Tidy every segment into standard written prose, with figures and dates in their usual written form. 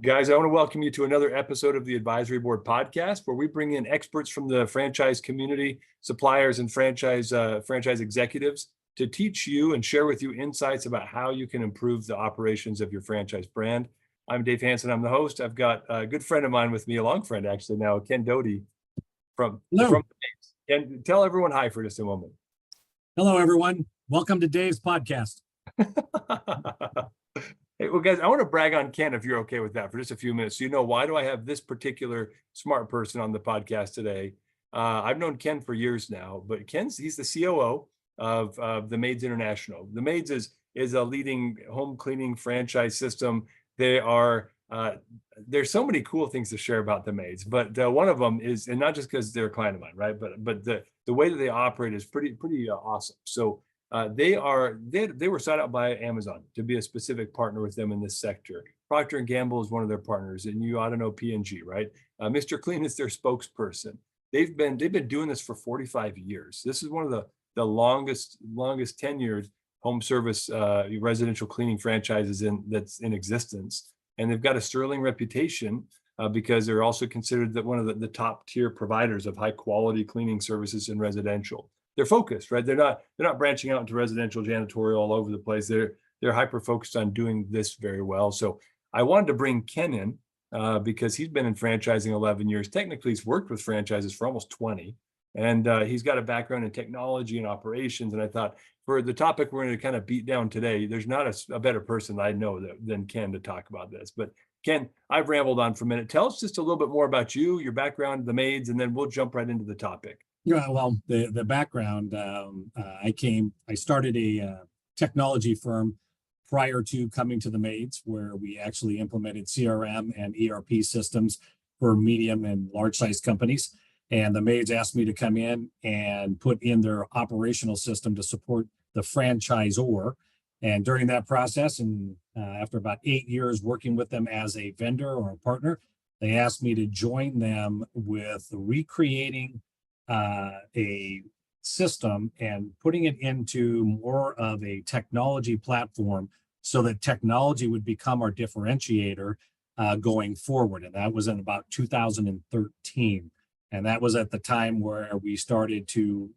Guys, I want to welcome you to another episode of the Advisory Board podcast, where we bring in experts from the franchise community, suppliers, and franchise executives to teach you and share with you insights about how you can improve the operations of your franchise brand. I'm Dave Hansen. I'm the host. I've got a good friend of mine with me, a long friend actually now, Ken Doty from Hello. Ken, tell everyone hi for just a moment. Hello, everyone. Welcome to Dave's podcast. Hey, well, guys, I want to brag on Ken, if you're okay with that, for just a few minutes. So, why do I have this particular smart person on the podcast today? I've known Ken for years now, but he's the COO of the Maids International. The Maids is a leading home cleaning franchise system. There's so many cool things to share about the Maids, but one of them is, and not just because they're a client of mine, right? But the way that they operate is pretty awesome. So. They were sought out by Amazon to be a specific partner with them in this sector. Procter & Gamble is one of their partners, and you ought to know P&G, right? Mr. Clean is their spokesperson. They've been doing this for 45 years. This is one of the longest tenured home service residential cleaning franchises that's in existence, and they've got a sterling reputation because they're also considered one of the top tier providers of high quality cleaning services in residential. They're focused, right? They're not branching out into residential janitorial all over the place. They're hyper focused on doing this very well. So I wanted to bring Ken in because he's been in franchising 11 years. Technically, he's worked with franchises for almost 20, and he's got a background in technology and operations. And I thought for the topic we're going to kind of beat down today, there's not a better person I know than Ken to talk about this. But Ken, I've rambled on for a minute. Tell us just a little bit more about you, your background, the Maids, and then we'll jump right into the topic. Yeah, well, the background, I started a technology firm prior to coming to the Maids, where we actually implemented CRM and ERP systems for medium and large size companies. And the Maids asked me to come in and put in their operational system to support the franchisor. And during that process, and after about 8 years working with them as a vendor or a partner, they asked me to join them with recreating a system and putting it into more of a technology platform so that technology would become our differentiator going forward. And that was in about 2013. And that was at the time where we started to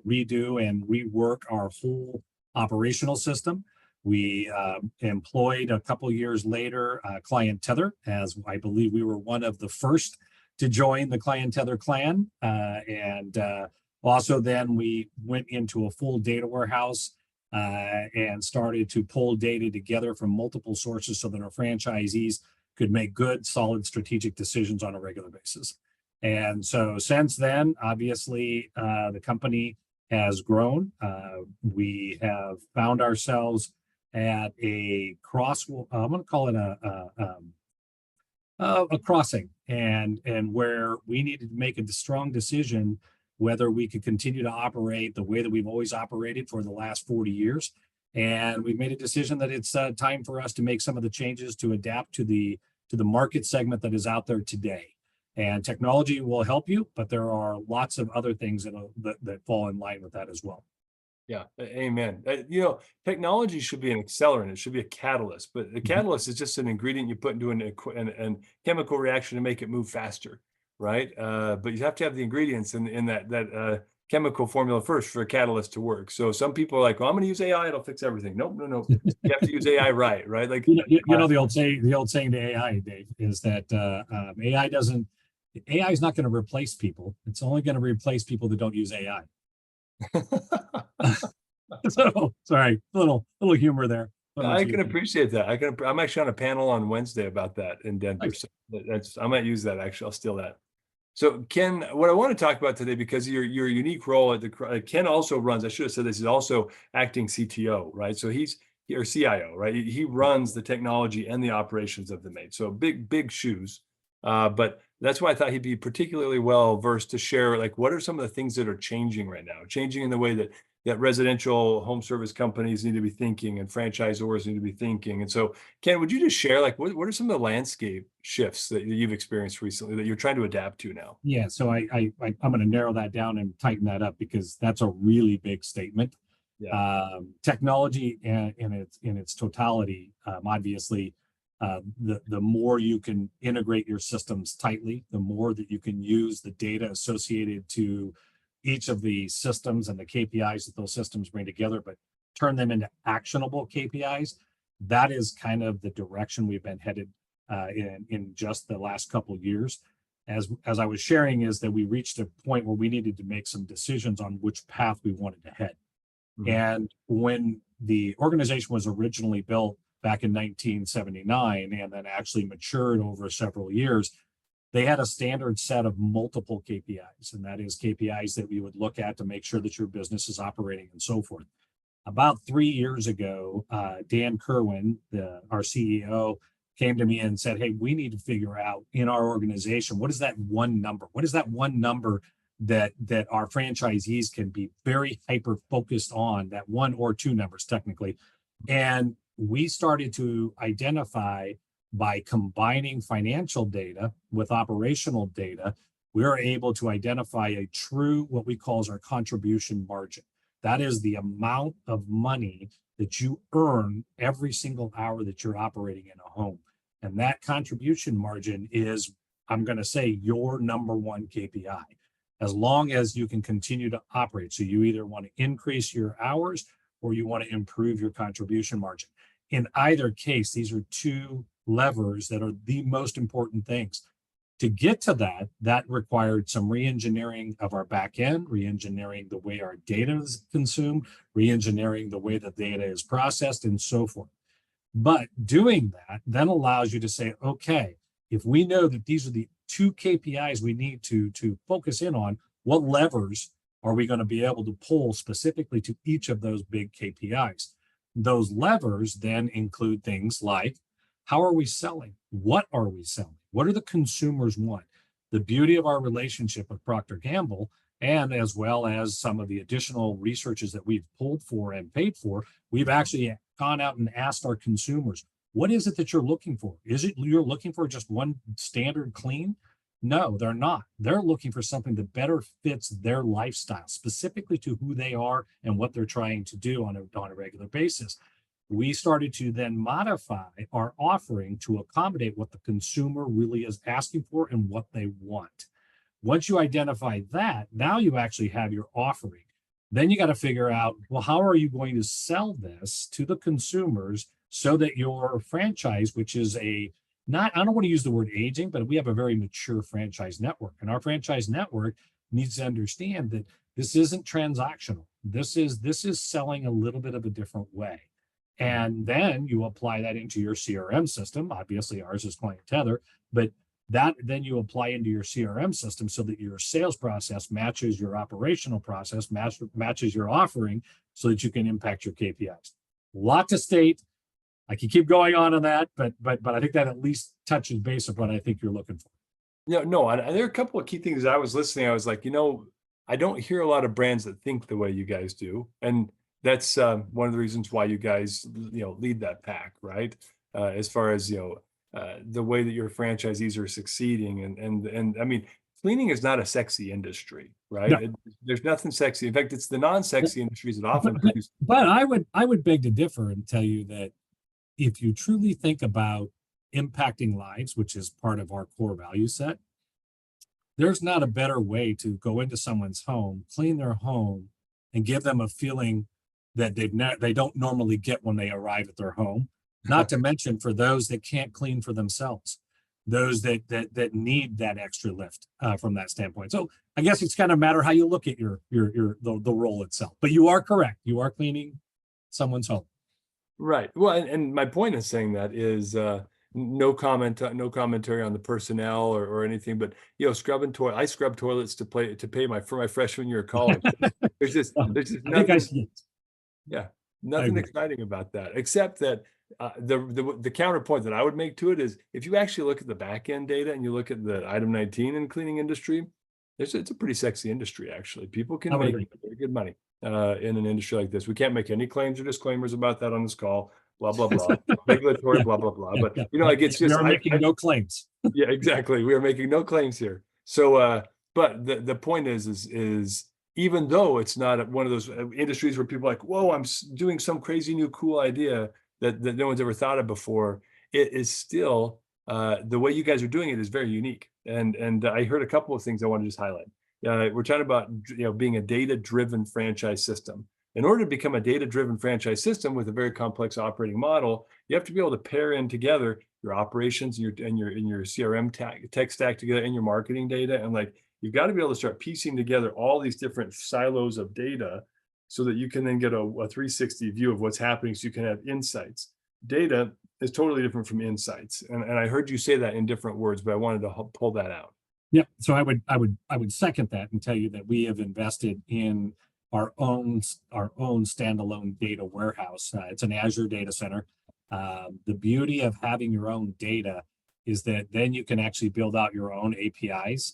redo and rework our whole operational system. We employed a couple years later ClientTether, as I believe we were one of the first to join the ClientTether clan. And also then we went into a full data warehouse and started to pull data together from multiple sources so that our franchisees could make good, solid strategic decisions on a regular basis. And so since then, obviously, the company has grown. We have found ourselves at a I'm going to call it a crossing, and where we needed to make a strong decision whether we could continue to operate the way that we've always operated for the last 40 years. And we made a decision that it's time for us to make some of the changes to adapt to the market segment that is out there today. And technology will help you, but there are lots of other things that fall in line with that as well. Yeah, amen. Technology should be an accelerant. It should be a catalyst, but the catalyst is just an ingredient you put into an chemical reaction to make it move faster, right? But you have to have the ingredients in that chemical formula first for a catalyst to work. So some people are like, "Well, I'm going to use AI; it'll fix everything." Nope. You have to use AI right? Like the old saying to AI, Dave, is that AI is not going to replace people. It's only going to replace people that don't use AI. So sorry, a little humor there. I can appreciate that. I'm actually on a panel on Wednesday about that in Denver. So I might use that. Actually, I'll steal that. So Ken, what I want to talk about today, because of your unique role at Ken also runs, I should have said this, is also acting CTO, right? So or CIO, right? He runs the technology and the operations of the Maids. So big shoes. But that's why I thought he'd be particularly well versed to share, like, what are some of the things that are changing right now, changing in the way that residential home service companies need to be thinking and franchisors need to be thinking. And so, Ken, would you just share, like, what are some of the landscape shifts that you've experienced recently that you're trying to adapt to now? Yeah, so I'm going to narrow that down and tighten that up, because that's a really big statement. Yeah. Technology in its totality, obviously, The more you can integrate your systems tightly, the more that you can use the data associated to each of the systems and the KPIs that those systems bring together, but turn them into actionable KPIs. That is kind of the direction we've been headed in just the last couple of years. As I was sharing, is that we reached a point where we needed to make some decisions on which path we wanted to head. Mm-hmm. And when the organization was originally built back in 1979 and then actually matured over several years, they had a standard set of multiple KPIs, and that is KPIs that we would look at to make sure that your business is operating and so forth. About 3 years ago, Dan Kerwin, our CEO, came to me and said, hey, we need to figure out in our organization, what is that one number? What is that one number that our franchisees can be very hyper focused on, that one or two numbers technically? And we started to identify, by combining financial data with operational data, we are able to identify a true, what we call our contribution margin. That is the amount of money that you earn every single hour that you're operating in a home. And that contribution margin is, I'm going to say, your number one KPI, as long as you can continue to operate. So you either want to increase your hours or you want to improve your contribution margin. In either case, these are two levers that are the most important things. To get to that required some re-engineering of our back end, re-engineering the way our data is consumed, re-engineering the way the data is processed, and so forth. But doing that then allows you to say, okay, if we know that these are the two KPIs we need to focus in on, what levers are we going to be able to pull specifically to each of those big KPIs? Those levers then include things like, how are we selling? What are we selling? What do the consumers want? The beauty of our relationship with Procter & Gamble, and as well as some of the additional researches that we've pulled for and paid for, we've actually gone out and asked our consumers, what is it that you're looking for? Is it you're looking for just one standard clean? No, they're not. They're looking for something that better fits their lifestyle, specifically to who they are and what they're trying to do on a regular basis. We started to then modify our offering to accommodate what the consumer really is asking for and what they want. Once you identify that, now you actually have your offering. Then you got to figure out, well, how are you going to sell this to the consumers so that your franchise, which is I don't want to use the word aging, but we have a very mature franchise network. And our franchise network needs to understand that this isn't transactional. This is selling a little bit of a different way. And then you apply that into your CRM system. Obviously, ours is ClientTether, but that then you apply into your CRM system so that your sales process matches your operational process, matches your offering, so that you can impact your KPIs. A lot to state. I can keep going on that, but I think that at least touches base of what I think you're looking for. No, there are a couple of key things. I was listening. I was like, I don't hear a lot of brands that think the way you guys do, and that's one of the reasons why you guys, lead that pack, right? As far as the way that your franchisees are succeeding, and I mean, cleaning is not a sexy industry, right? No. There's nothing sexy. In fact, it's the non-sexy industries that often produce. But I would beg to differ and tell you that if you truly think about impacting lives, which is part of our core value set, there's not a better way to go into someone's home, clean their home, and give them a feeling that they don't normally get when they arrive at their home. Not to mention for those that can't clean for themselves, those that need that extra lift from that standpoint. So I guess it's kind of matter how you look at the role itself. But you are correct. You are cleaning someone's home. Right. Well, and my point in saying that is no commentary on the personnel or anything, but scrubbing toilet. I scrub toilets to pay for my freshman year of college. There's just nothing. Yeah, nothing exciting about that, except that the counterpoint that I would make to it is, if you actually look at the back end data and you look at the item 19 in cleaning industry, it's a pretty sexy industry, actually. People can make very good money in an industry like this. We can't make any claims or disclaimers about that on this call, blah, blah, blah, regulatory, blah, blah, blah. But, like, it's just— we are making no claims. Yeah, exactly. We are making no claims here. So, but the point is even though it's not one of those industries where people are like, whoa, I'm doing some crazy new cool idea that no one's ever thought of before, it is still the way you guys are doing it is very unique. And I heard a couple of things I want to just highlight. We're talking about being a data-driven franchise system. In order to become a data-driven franchise system with a very complex operating model, you have to be able to pair in together your operations and your CRM tech stack together and your marketing data. And like, you've got to be able to start piecing together all these different silos of data so that you can then get a 360 view of what's happening, so you can have insights. Data is totally different from insights. And I heard you say that in different words, but I wanted to pull that out. Yeah, so I would second that and tell you that we have invested in our own standalone data warehouse. It's an Azure data center. The beauty of having your own data is that then you can actually build out your own APIs.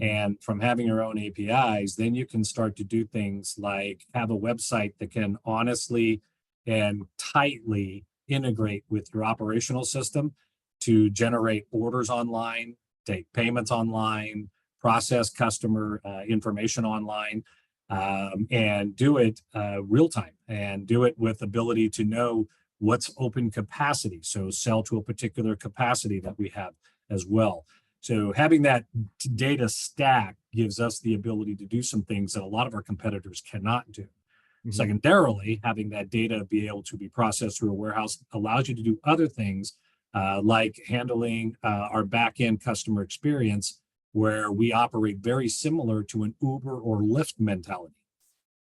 And from having your own APIs, then you can start to do things like have a website that can honestly and tightly integrate with your operational system to generate orders online, take payments online, process customer information online, and do it real time, and do it with ability to know what's open capacity. So sell to a particular capacity that we have as well. So having that data stack gives us the ability to do some things that a lot of our competitors cannot do. Mm-hmm. Secondarily, having that data be able to be processed through a warehouse allows you to do other things like handling our back-end customer experience, where we operate very similar to an Uber or Lyft mentality.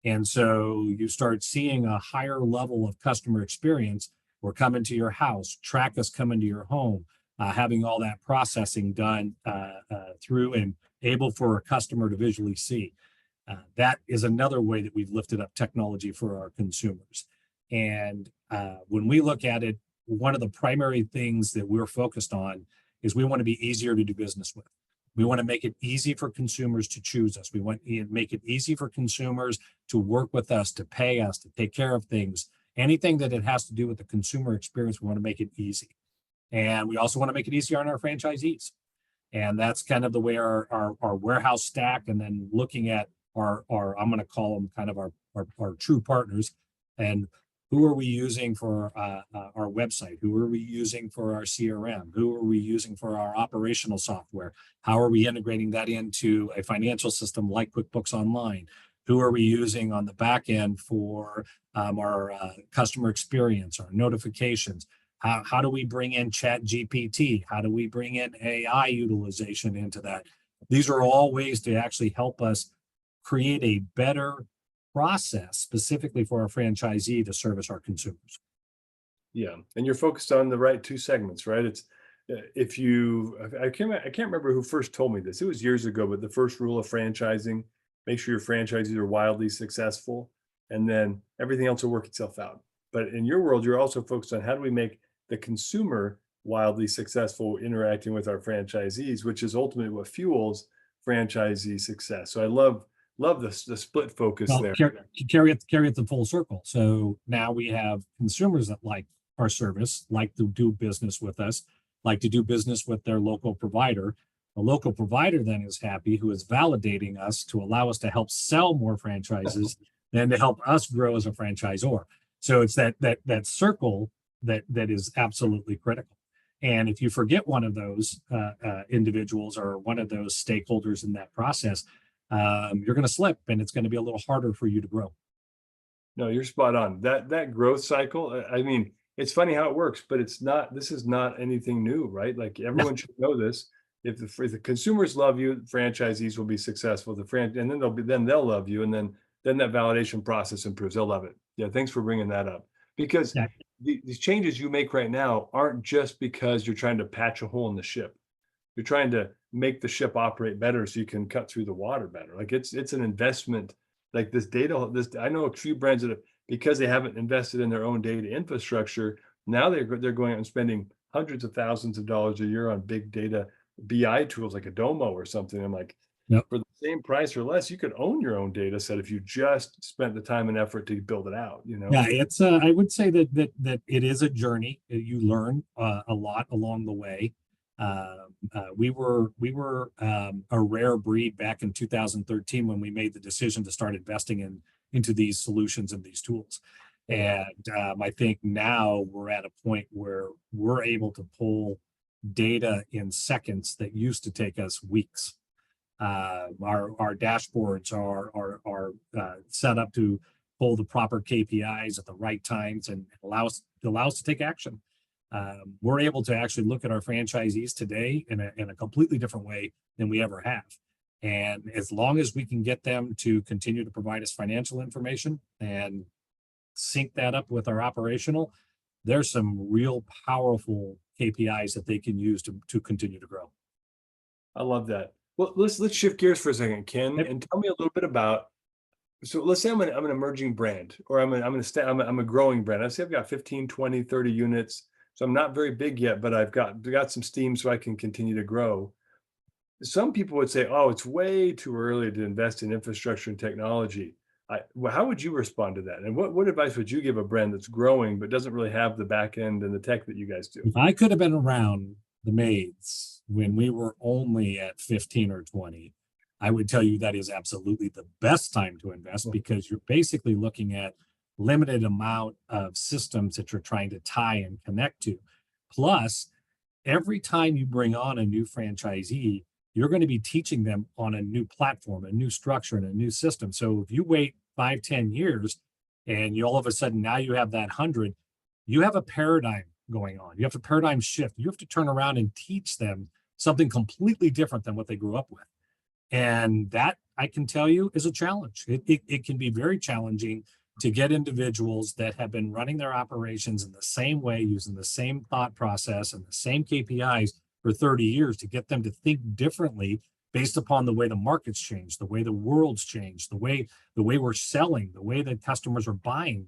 And so you start seeing a higher level of customer experience. We're coming to your house, track us coming to your home, having all that processing done through and able for a customer to visually see. That is another way that we've lifted up technology for our consumers. And when we look at it, one of the primary things that we're focused on is we want to be easier to do business with. We want to make it easy for consumers to choose us. We want to make it easy for consumers to work with us, to pay us, to take care of things. Anything that it has to do with the consumer experience, we want to make it easy. And we also want to make it easier on our franchisees. And that's kind of the way our warehouse stack, and then looking at our I'm going to call them kind of our true partners, and who are we using for our website? Who are we using for our CRM? Who are we using for our operational software? How are we integrating that into a financial system like QuickBooks Online? Who are we using on the back end for our customer experience, our notifications? How do we bring in Chat GPT? How do we bring in AI utilization into that? These are all ways to actually help us create a better process specifically for our franchisee to service our consumers. Yeah, and you're focused on the right two segments, right? It's I can't remember who first told me this. It was years ago, but the first rule of franchising: make sure your franchisees are wildly successful, and then everything else will work itself out. But in your world, you're also focused on how do we make the consumer wildly successful interacting with our franchisees, which is ultimately what fuels franchisee success. So I love the split focus there. Carry it the full circle. So now we have consumers that like our service, like to do business with us, like to do business with their local provider. The local provider then is happy, who is validating us to allow us to help sell more franchises than to help us grow as a franchisor. So it's that circle that is absolutely critical. And if you forget one of those individuals or one of those stakeholders in that process, you're going to slip, and it's going to be a little harder for you to grow. No, you're spot on. That growth cycle, I mean, it's funny how it works, but this is not anything new, right? Like, everyone should know this. If the consumers love you, franchisees will be successful. And then they'll love you, and then that validation process improves. They'll love it. Yeah, thanks for bringing that up. Because these changes you make right now aren't just because you're trying to patch a hole in the ship. You're trying to make the ship operate better so you can cut through the water better. Like, it's an investment. Like this data, I know a few brands that have, because they haven't invested in their own data infrastructure, now they're going out and spending hundreds of thousands of dollars a year on big data BI tools like Adomo or something. I'm like, yep. For the same price or less, you could own your own data set if you just spent the time and effort to build it out. Yeah, it's I would say that it is a journey. You learn a lot along the way. We were a rare breed back in 2013 when we made the decision to start investing into these solutions and these tools. And I think now we're at a point where we're able to pull data in seconds that used to take us weeks. Our dashboards are set up to pull the proper KPIs at the right times and allow us to take action. We're able to actually look at our franchisees today in a completely different way than we ever have. And as long as we can get them to continue to provide us financial information and sync that up with our operational, there's some real powerful KPIs that they can use to continue to grow. I love that. Well, let's shift gears for a second, Ken, Yep. and tell me a little bit about. So let's say I'm an emerging brand, or I'm a growing brand. Let's say I've got 15, 20, 30 units. So I'm not very big yet, but I've got some steam so I can continue to grow. Some people would say, oh, it's way too early to invest in infrastructure and technology. Well, how would you respond to that? And what advice would you give a brand that's growing but doesn't really have the back end and the tech that you guys do? If I could have been around the Maids when we were only at 15 or 20, I would tell you that is absolutely the best time to invest, because you're basically looking at limited amount of systems that you're trying to tie and connect to. Plus, every time you bring on a new franchisee, you're going to be teaching them on a new platform, a new structure, and a new system. So if you wait 5-10 years and you all of a sudden now you have that 100, you have a paradigm going on. You have a paradigm shift. You have to turn around and teach them something completely different than what they grew up with. And that, I can tell you, is a challenge. It can be very challenging to get individuals that have been running their operations in the same way, using the same thought process and the same KPIs for 30 years, to get them to think differently based upon the way the market's changed, the way the world's changed, the way we're selling, the way that customers are buying.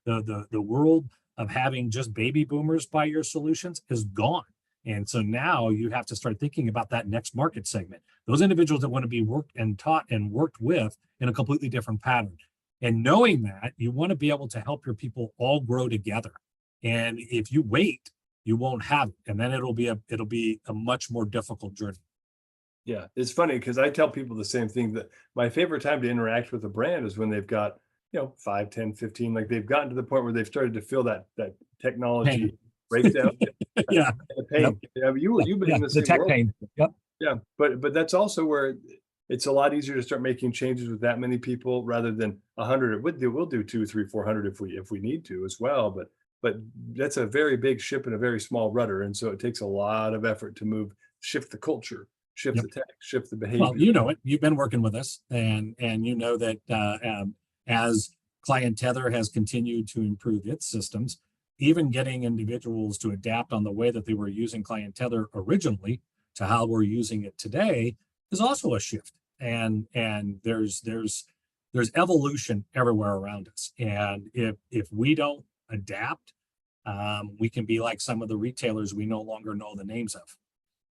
The world of having just baby boomers buy your solutions is gone. And so now you have to start thinking about that next market segment, those individuals that want to be worked and taught and worked with in a completely different pattern. And knowing that, you want to be able to help your people all grow together. And if you wait, you won't have it. And then it'll be a much more difficult journey. Yeah, it's funny because I tell people the same thing, that my favorite time to interact with a brand is when they've got, 5, 10, 15, like they've gotten to the point where they've started to feel that technology Pain. breakdown. Yeah. The pain. Yep. Yeah, you've been in the same tech world. pain. Yep. Yeah, but that's also where it's a lot easier to start making changes with that many people rather than 100. We'll do 2, 3, 400 if we need to as well. But that's a very big ship in a very small rudder, and so it takes a lot of effort to shift the culture, shift Yep. the tech, shift the behavior. Well, you know it. You've been working with us, and you know that as ClientTether has continued to improve its systems, even getting individuals to adapt on the way that they were using ClientTether originally to how we're using it today is also a shift. And there's evolution everywhere around us. And if we don't adapt, we can be like some of the retailers we no longer know the names of.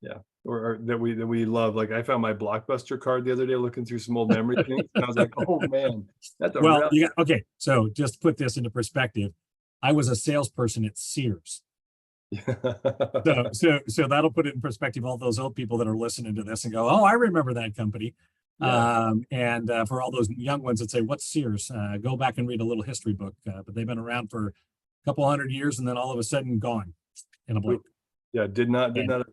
Yeah, or that we love. Like, I found my Blockbuster card the other day looking through some old memory things, and I was like, "Oh man, that's a Well, okay. So just put this into perspective. I was a salesperson at Sears. So that'll put it in perspective. All those old people that are listening to this and go, "Oh, I remember that company." Yeah. And for all those young ones that say, "What's Sears?" Go back and read a little history book. But they've been around for a couple hundred years, and then all of a sudden gone in a blink. Yeah, did not adapt.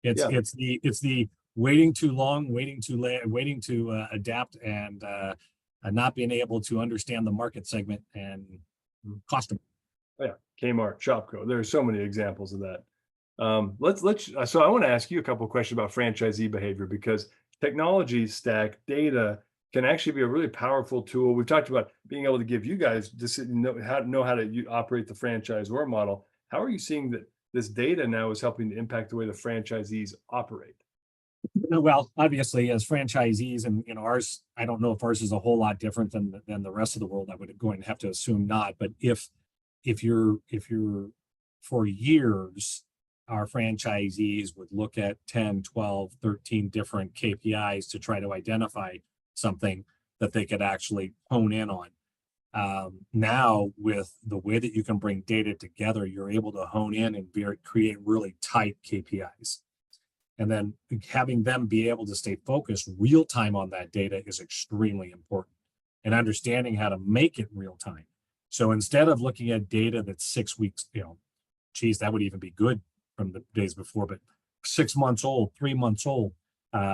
It's the waiting too long, waiting too late, waiting to adapt, and not being able to understand the market segment and cost them. Oh, yeah, Kmart, Shopko. There are so many examples of that. So I want to ask you a couple of questions about franchisee behavior, because technology stack data can actually be a really powerful tool. We've talked about being able to give you guys know how to operate the franchisor model. How are you seeing that this data now is helping to impact the way the franchisees operate? Well, obviously, as franchisees, and ours, I don't know if ours is a whole lot different than the rest of the world. I would going to have to assume not. But if you're for years, our franchisees would look at 10, 12, 13 different KPIs to try to identify something that they could actually hone in on. Now, with the way that you can bring data together, you're able to hone in and create really tight KPIs. And then having them be able to stay focused real time on that data is extremely important, and understanding how to make it real time. So instead of looking at data that's 6 weeks, geez, that would even be good from the days before, but 6 months old, 3 months old,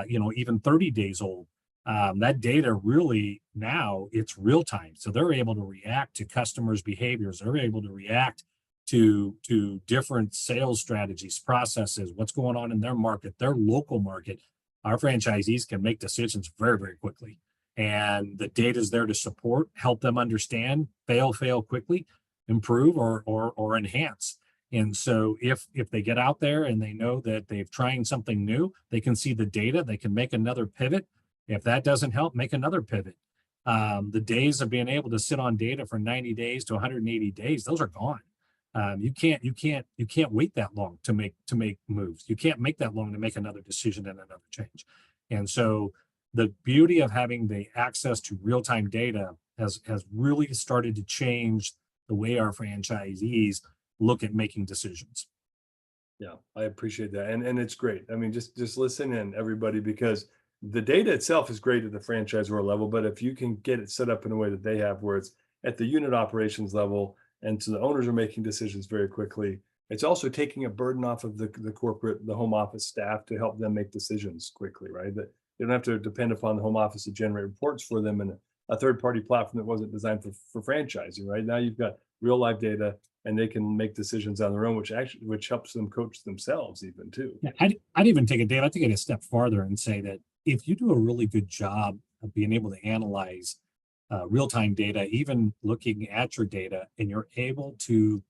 even 30 days old. That data really now it's real time. So they're able to react to customers' behaviors. They're able to react to different sales strategies, processes, what's going on in their market, their local market. Our franchisees can make decisions very, very quickly. And the data is there to support, help them understand, fail quickly, improve or enhance. And so if they get out there and they know that they've trying something new, they can see the data, they can make another pivot. If that doesn't help, make another pivot. The days of being able to sit on data for 90 days to 180 days, those are gone. You can't wait that long to make moves. You can't make that long to make another decision and another change. And so the beauty of having the access to real-time data has really started to change the way our franchisees look at making decisions. Yeah, I appreciate that. And it's great. I mean, just listen in, everybody, because the data itself is great at the franchisor level, but if you can get it set up in a way that they have, where it's at the unit operations level, and so the owners are making decisions very quickly, it's also taking a burden off of the corporate, the home office staff to help them make decisions quickly, right? That they don't have to depend upon the home office to generate reports for them in a third-party platform that wasn't designed for franchising, right? Now you've got real live data and they can make decisions on their own, which helps them coach themselves even too. Yeah, I'd even take it, Dave. I take it a step farther and say that if you do a really good job of being able to analyze real-time data, even looking at your data, and you're able to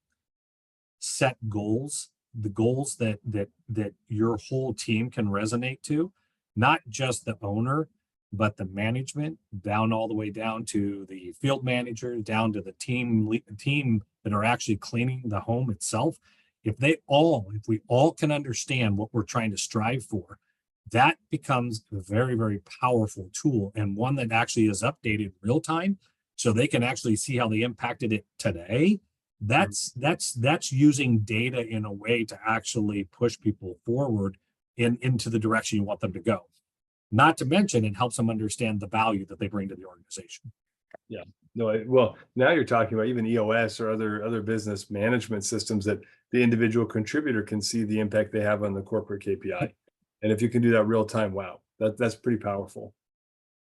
set goals, the goals that your whole team can resonate to, not just the owner, but the management, down all the way down to the field manager, down to the team that are actually cleaning the home itself. If we all can understand what we're trying to strive for, that becomes a very, very powerful tool, and one that actually is updated real time, so they can actually see how they impacted it today. That's using data in a way to actually push people forward into the direction you want them to go. Not to mention, it helps them understand the value that they bring to the organization. Yeah. No, well, now you're talking about even EOS or other business management systems that the individual contributor can see the impact they have on the corporate KPI. And if you can do that real time, wow, that's pretty powerful.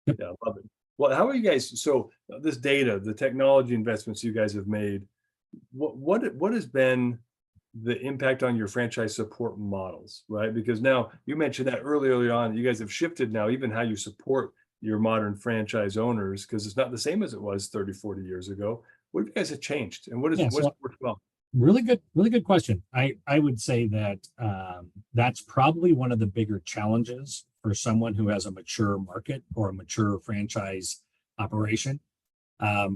Yep. Yeah, I love it. Well, how are you guys? So this data, the technology investments you guys have made, what has been the impact on your franchise support models, right? Because now you mentioned that early on, you guys have shifted now, even how you support your modern franchise owners, because it's not the same as it was 30, 40 years ago. What have you guys have changed, and what's worked well? Really good question. I would say that that's probably one of the bigger challenges for someone who has a mature market or a mature franchise operation.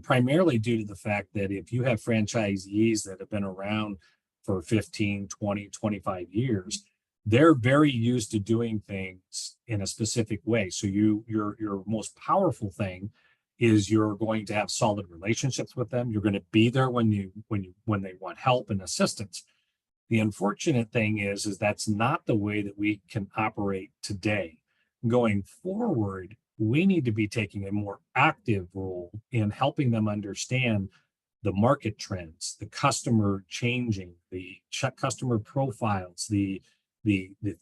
Primarily due to the fact that if you have franchisees that have been around for 15, 20, 25 years, they're very used to doing things in a specific way. So your most powerful thing is you're going to have solid relationships with them. You're going to be there when they want help and assistance. The unfortunate thing is that's not the way that we can operate today. Going forward, we need to be taking a more active role in helping them understand the market trends, the customer changing, the customer profiles, the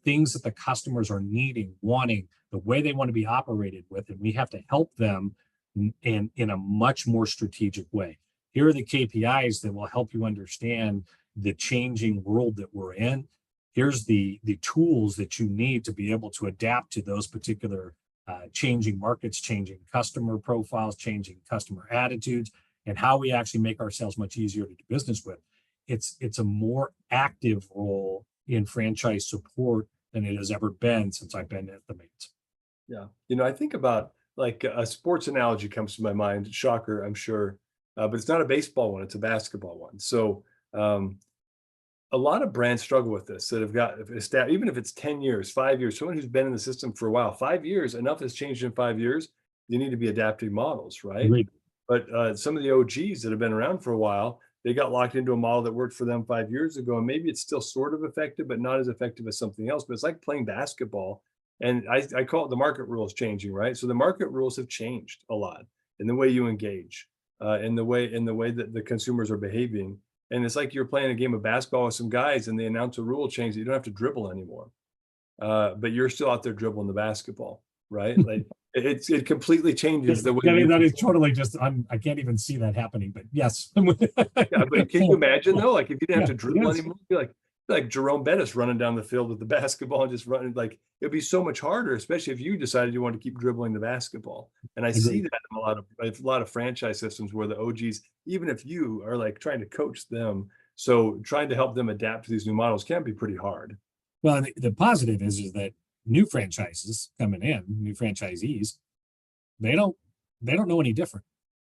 things that the customers are needing, wanting, the way they want to be operated with, and we have to help them in a much more strategic way. Here are the KPIs that will help you understand the changing world that we're in. Here's the tools that you need to be able to adapt to those particular changing markets, changing customer profiles, changing customer attitudes, and how we actually make ourselves much easier to do business with. It's a more active role in franchise support than it has ever been since I've been at the Maids. Yeah. I think about, like, a sports analogy comes to my mind. Shocker, I'm sure, but it's not a baseball one; it's a basketball one. So a lot of brands struggle with this, that have got established, even if it's 10 years, 5 years. Someone who's been in the system for a while, 5 years, enough has changed in 5 years. You need to be adapting models, right? Agreed. But some of the OGs that have been around for a while, they got locked into a model that worked for them 5 years ago, and maybe it's still sort of effective, but not as effective as something else. But it's like playing basketball, and I call it the market rules changing, right? So the market rules have changed a lot in the way you engage. in the way that the consumers are behaving. And it's like you're playing a game of basketball with some guys, and they announce a rule change that you don't have to dribble anymore, but you're still out there dribbling the basketball, right? Like it completely changes the way you. That is totally just, I can't even see that happening, but yes. Yeah, but can you imagine though? Like if you didn't have to dribble yes. anymore, it'd be like Jerome Bettis running down the field with the basketball and just running. Like it'd be so much harder, especially if you decided you want to keep dribbling the basketball. And I see Agreed. that in a lot of franchise systems where the OGs, even if you are like trying to coach them, so trying to help them adapt to these new models can be pretty hard. Well, the positive is that new franchises coming in, new franchisees, they don't know any different.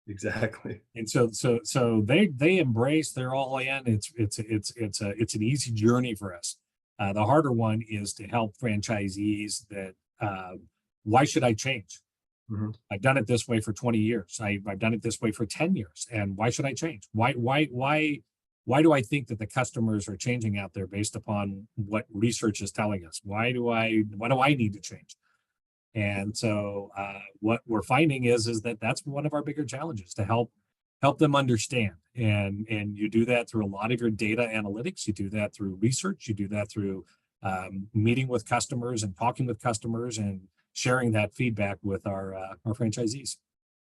Exactly. And so they embrace, they're all in. It's an easy journey for us. The harder one is to help franchisees that why should I change? Mhm. I've done it this way for 20 years. I've done it this way for 10 years. And why should I change? Why do I think that the customers are changing out there based upon what research is telling us? Why do I need to change? And so what we're finding is that that's one of our bigger challenges, to help them understand. And you do that through a lot of your data analytics. You do that through research. You do that through meeting with customers and talking with customers and sharing that feedback with our franchisees.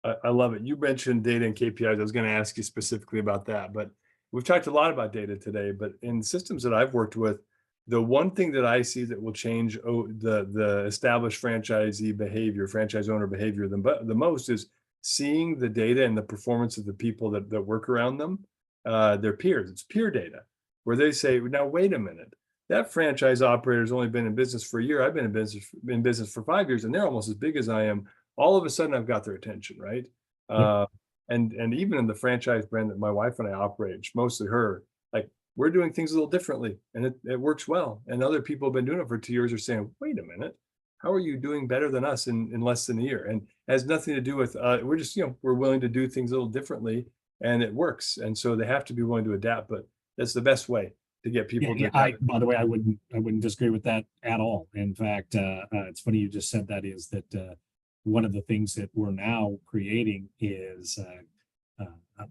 I love it. You mentioned data and KPIs. I was going to ask you specifically about that, but we've talked a lot about data today. But in systems that I've worked with, the one thing that I see that will change the established franchisee behavior, franchise owner behavior, the most is seeing the data and the performance of the people that work around them, their peers. It's peer data, where they say, "Now wait a minute, that franchise operator's only been in business for a year. I've been in business for 5 years, and they're almost as big as I am. All of a sudden, I've got their attention, right?" Yep. And even in the franchise brand that my wife and I operate, it's mostly her, like we're doing things a little differently, and it works well. And other people have been doing it for 2 years are saying, "Wait a minute, how are you doing better than us in less than a year?" And it has nothing to do with we're just we're willing to do things a little differently, and it works. And so they have to be willing to adapt. But that's the best way to get people to adapt. By the way, I wouldn't disagree with that at all. In fact, it's funny you just said that. Is that one of the things that we're now creating is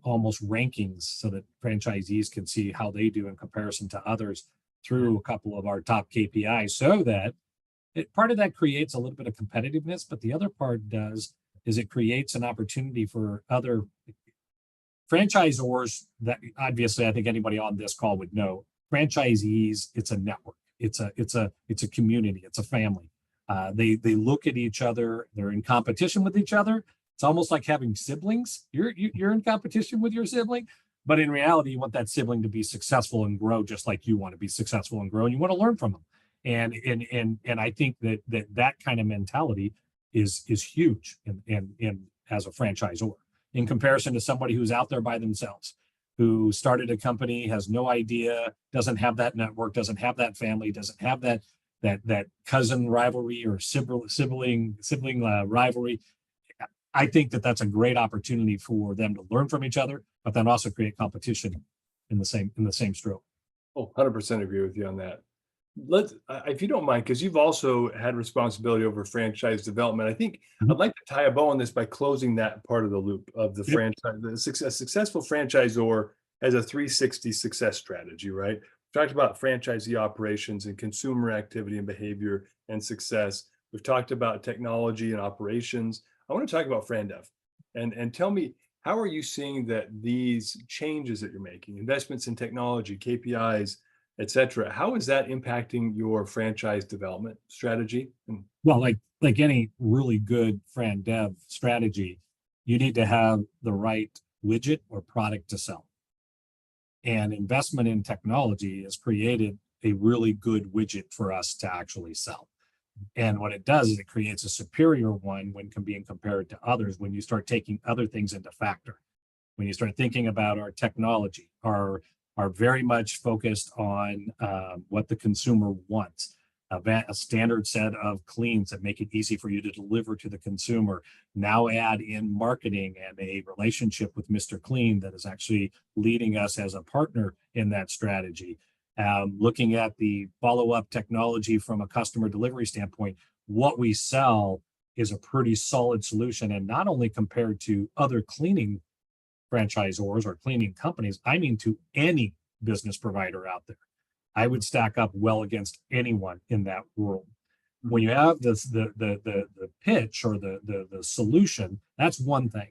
almost rankings so that franchisees can see how they do in comparison to others through a couple of our top KPIs, so that part of that creates a little bit of competitiveness, but the other part is it creates an opportunity for other franchisors that obviously I think anybody on this call would know. Franchisees, it's a network, it's a community, it's a family. They look at each other, they're in competition with each other. It's almost like having siblings. You're in competition with your sibling, but in reality, you want that sibling to be successful and grow just like you want to be successful and grow, and you want to learn from them. And I think that kind of mentality is huge in as a franchisor in comparison to somebody who's out there by themselves, who started a company, has no idea, doesn't have that network, doesn't have that family, doesn't have that cousin rivalry or sibling rivalry. I think that that's a great opportunity for them to learn from each other, but then also create competition in the same stroke. Oh, 100% agree with you on that. If you don't mind, because you've also had responsibility over franchise development, I think I'd like to tie a bow on this by closing that part of the loop of the franchise. A successful franchisor has a 360 success strategy, right? We talked about franchisee operations and consumer activity and behavior and success. We've talked about technology and operations. I want to talk about frandev, and tell me, how are you seeing that these changes that you're making, investments in technology, KPIs, et cetera, how is that impacting your franchise development strategy? Well, like any really good frandev strategy, you need to have the right widget or product to sell. And investment in technology has created a really good widget for us to actually sell. And what it does is it creates a superior one when being compared to others, when you start taking other things into factor. When you start thinking about our technology, are very much focused on what the consumer wants. A standard set of cleans that make it easy for you to deliver to the consumer. Now add in marketing and a relationship with Mr. Clean that is actually leading us as a partner in that strategy. Looking at the follow-up technology from a customer delivery standpoint, what we sell is a pretty solid solution, and not only compared to other cleaning franchisors or cleaning companies. I mean to any business provider out there. I would stack up well against anyone in that world. When you have the pitch or the solution, that's one thing.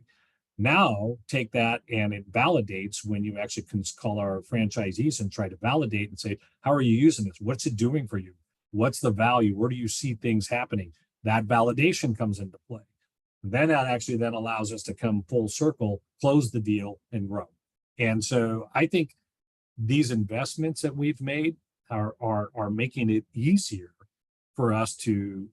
Now take that and it validates when you actually can call our franchisees and try to validate and say, how are you using this? What's it doing for you? What's the value? Where do you see things happening? That validation comes into play. Then that actually then allows us to come full circle, close the deal, and grow. And so I think these investments that we've made are making it easier for us to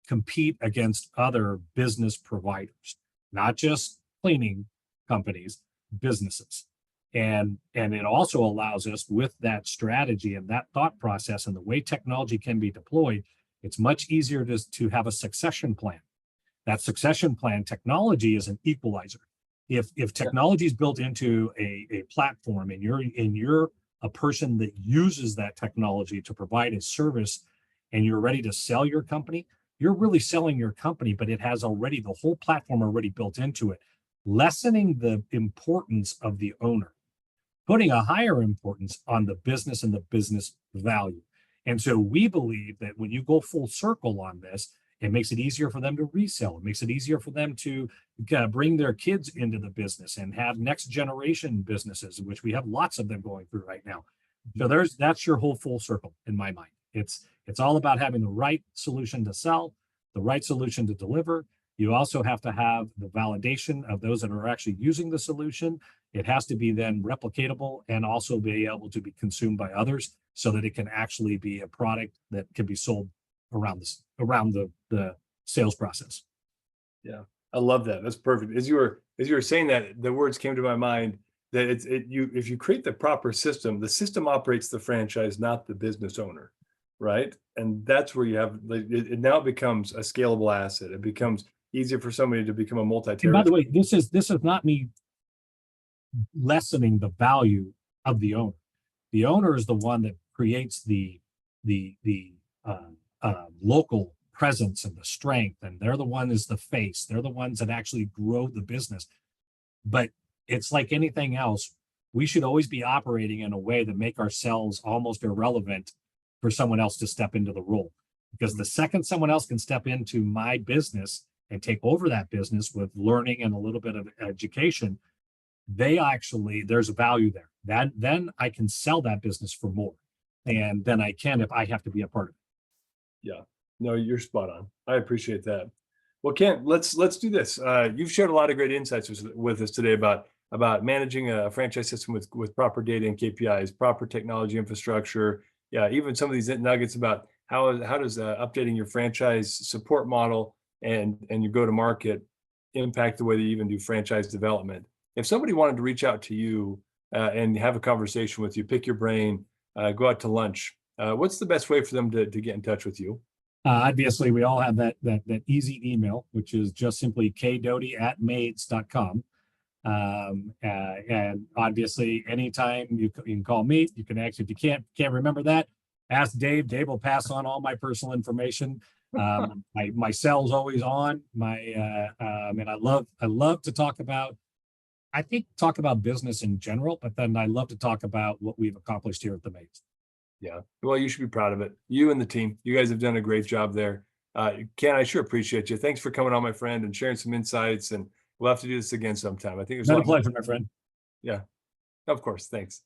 compete against other business providers, not just cleaning companies, businesses. And it also allows us, with that strategy and that thought process and the way technology can be deployed, it's much easier to have a succession plan. That succession plan, technology is an equalizer. If technology is built into a platform and you're a person that uses that technology to provide a service and you're ready to sell your company, you're really selling your company, but it has already the whole platform already built into it, lessening the importance of the owner, putting a higher importance on the business and the business value. And so we believe that when you go full circle on this, it makes it easier for them to resell. It makes it easier for them to bring their kids into the business and have next generation businesses, which we have lots of them going through right now. So that's your whole full circle in my mind. It's all about having the right solution to sell, the right solution to deliver. You also have to have the validation of those that are actually using the solution. It has to be then replicatable and also be able to be consumed by others so that it can actually be a product that can be sold around the sales process. Yeah, I love that. That's perfect. As you were saying that, the words came to my mind that if you create the proper system, the system operates the franchise, not the business owner, right? And that's where you have it now becomes a scalable asset. It becomes easier for somebody to become a multi-territory. And by the way, this is not me lessening the value of the owner. The owner is the one that creates the local presence and the strength, and they're the one is the face. They're the ones that actually grow the business. But it's like anything else. We should always be operating in a way that make ourselves almost irrelevant for someone else to step into the role. Because the second someone else can step into my business and take over that business with learning and a little bit of education, there's a value there. Then I can sell that business for more, and then I can if I have to be a part of it. Yeah, no, you're spot on. I appreciate that. Well, Ken, let's do this. You've shared a lot of great insights with us today about managing a franchise system with proper data and KPIs, proper technology infrastructure. Yeah, even some of these nuggets about how does updating your franchise support model and your go-to-market impact the way that you even do franchise development. If somebody wanted to reach out to you and have a conversation with you, pick your brain, go out to lunch, what's the best way for them to get in touch with you? Obviously, we all have that easy email, which is just simply kdoty@maids.com. And obviously, anytime you can call me, you can actually, if you can't remember that, ask Dave. Dave will pass on all my personal information. My cell's always on. And I love to talk about business in general, but then I love to talk about what we've accomplished here at the Maids. Yeah, well, you should be proud of it. You and the team, you guys have done a great job there. Ken, I sure appreciate you. Thanks for coming on, my friend, and sharing some insights. And we'll have to do this again sometime. I think it was Been a pleasure, my friend. Yeah, of course. Thanks.